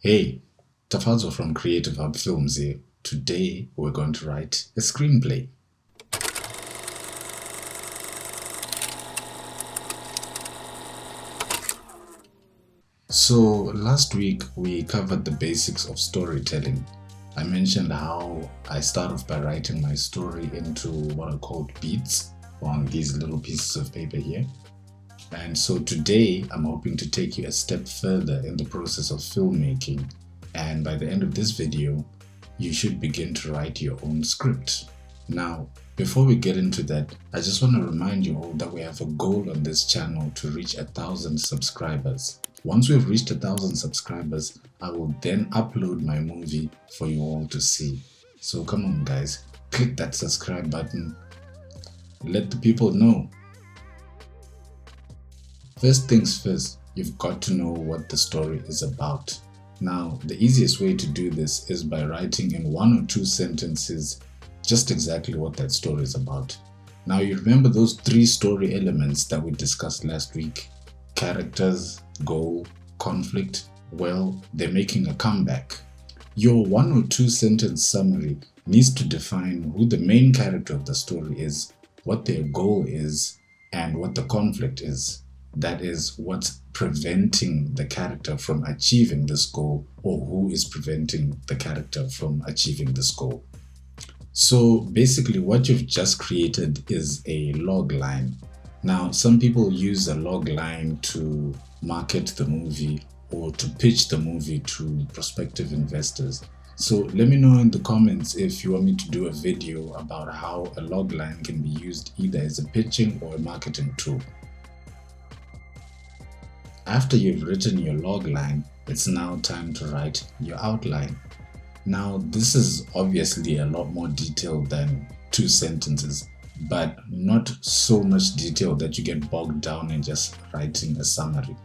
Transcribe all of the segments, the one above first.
Hey, Tafazo from Creative Hub Films here. Today we're going to write a screenplay. So last week we covered the basics of storytelling. I mentioned how I start off by writing my story into what are called beats on these little pieces of paper here. And so today I'm hoping to take you a step further in the process of filmmaking. And by the end of this video, you should begin to write your own script. Now, before we get into that, I just want to remind you all that we have a goal on this channel to reach 1,000 subscribers. Once we've reached 1,000 subscribers, I will then upload my movie for you all to see. So come on guys, click that subscribe button. Let the people know. First things first, you've got to know what the story is about. Now, the easiest way to do this is by writing in 1 or 2 sentences just exactly what that story is about. Now, you remember those 3 story elements that we discussed last week? Characters, goal, conflict. Well, they're making a comeback. Your 1 or 2 sentence summary needs to define who the main character of the story is, what their goal is, and what the conflict is. That is, what's preventing the character from achieving this goal, or who is preventing the character from achieving this goal. So basically what you've just created is a log line. Now, some people use a log line to market the movie or to pitch the movie to prospective investors. So let me know in the comments if you want me to do a video about how a log line can be used either as a pitching or a marketing tool. After you've written your log line, it's now time to write your outline. Now, this is obviously a lot more detailed than 2 sentences, but not so much detail that you get bogged down in just writing a summary.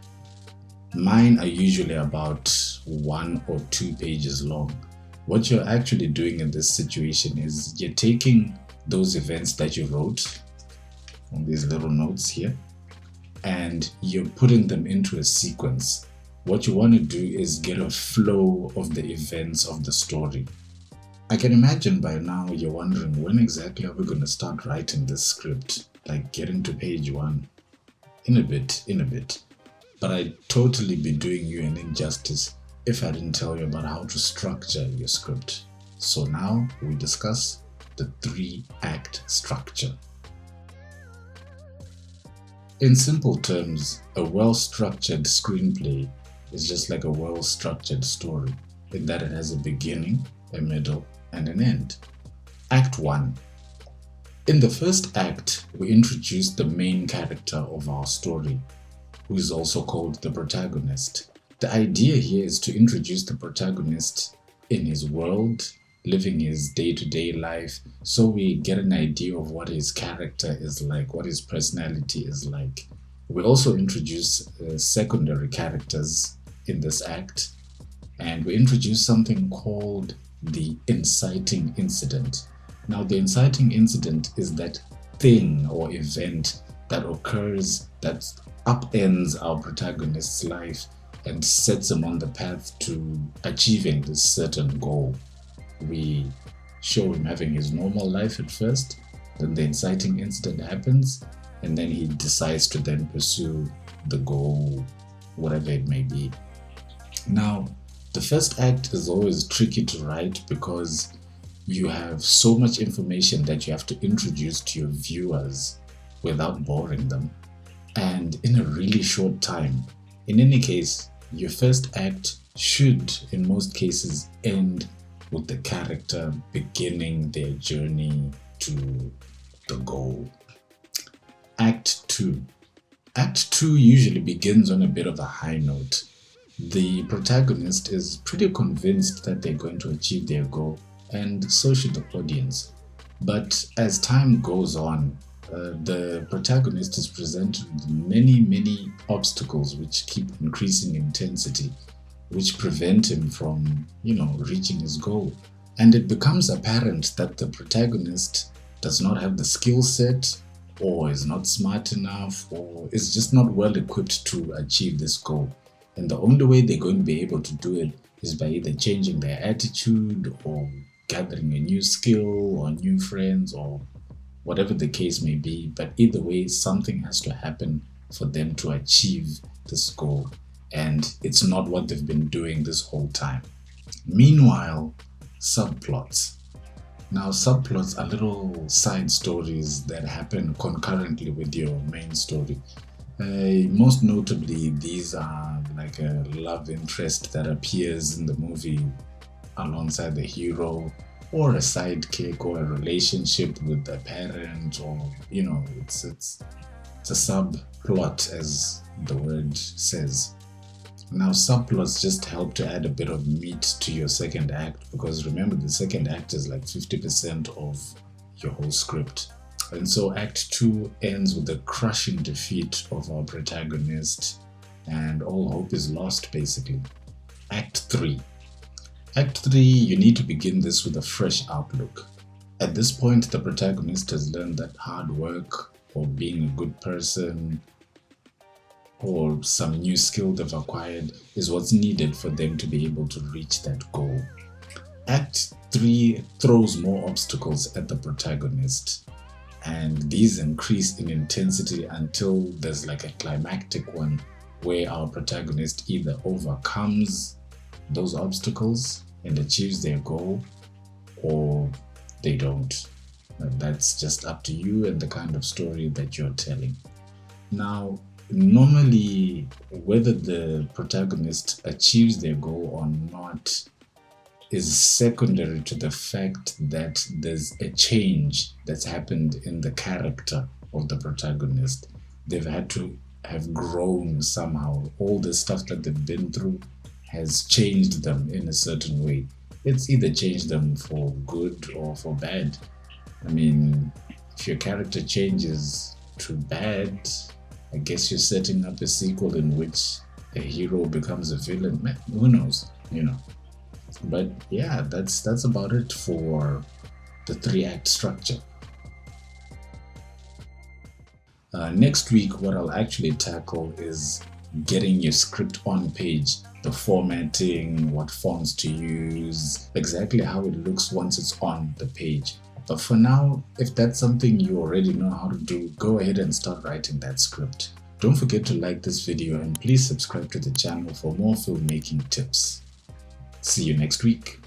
Mine are usually about 1 or 2 pages long. What you're actually doing in this situation is you're taking those events that you wrote on these little notes here, and you're putting them into a sequence. What you want to do is get a flow of the events of the story. I can imagine by now you're wondering, when exactly are we going to start writing this script? Like getting to page 1? In a bit. But I'd totally be doing you an injustice if I didn't tell you about how to structure your script. So now we discuss the 3-act structure. In simple terms, a well-structured screenplay is just like a well-structured story, in that it has a beginning, a middle, and an end. Act 1. In the first act, we introduce the main character of our story, who is also called the protagonist. The idea here is to introduce the protagonist in his world, living his day-to-day life, so we get an idea of what his character is like, what his personality is like. We also introduce secondary characters in this act, and we introduce something called the inciting incident. Now, the inciting incident is that thing or event that occurs that upends our protagonist's life and sets him on the path to achieving this certain goal. We show him having his normal life at first, then the inciting incident happens, and then he decides to then pursue the goal, whatever it may be. Now, the first act is always tricky to write because you have so much information that you have to introduce to your viewers without boring them, and in a really short time. In any case, your first act should, in most cases, end with the character beginning their journey to the goal. Act 2. Act 2 usually begins on a bit of a high note. The protagonist is pretty convinced that they're going to achieve their goal, and so should the audience. But as time goes on, the protagonist is presented with many obstacles which keep increasing in intensity, which prevent him from, reaching his goal. And it becomes apparent that the protagonist does not have the skill set, or is not smart enough, or is just not well equipped to achieve this goal. And the only way they're going to be able to do it is by either changing their attitude or gathering a new skill or new friends or whatever the case may be. But either way, something has to happen for them to achieve this goal. And it's not what they've been doing this whole time. Meanwhile, subplots. Now, subplots are little side stories that happen concurrently with your main story. Most notably, these are like a love interest that appears in the movie alongside the hero, or a sidekick, or a relationship with a parent, or it's a subplot, as the word says. Now, subplots just help to add a bit of meat to your second act, because remember, the second act is like 50% of your whole script. And so Act 2 ends with the crushing defeat of our protagonist, and all hope is lost, basically. Act 3. Act 3, you need to begin this with a fresh outlook. At this point, the protagonist has learned that hard work, or being a good person, or some new skill they've acquired is what's needed for them to be able to reach that goal. Act 3 throws more obstacles at the protagonist, and these increase in intensity until there's like a climactic one where our protagonist either overcomes those obstacles and achieves their goal, or they don't. That's just up to you and the kind of story that you're telling. Now, normally, whether the protagonist achieves their goal or not is secondary to the fact that there's a change that's happened in the character of the protagonist. They've had to have grown somehow. All the stuff that they've been through has changed them in a certain way. It's either changed them for good or for bad. I mean, if your character changes to bad, I guess you're setting up a sequel in which a hero becomes a villain. Man, who knows, But yeah, that's about it for the 3-act structure. Next week, what I'll actually tackle is getting your script on page, the formatting, what fonts to use, exactly how it looks once it's on the page. But for now, if that's something you already know how to do, go ahead and start writing that script. Don't forget to like this video and please subscribe to the channel for more filmmaking tips. See you next week.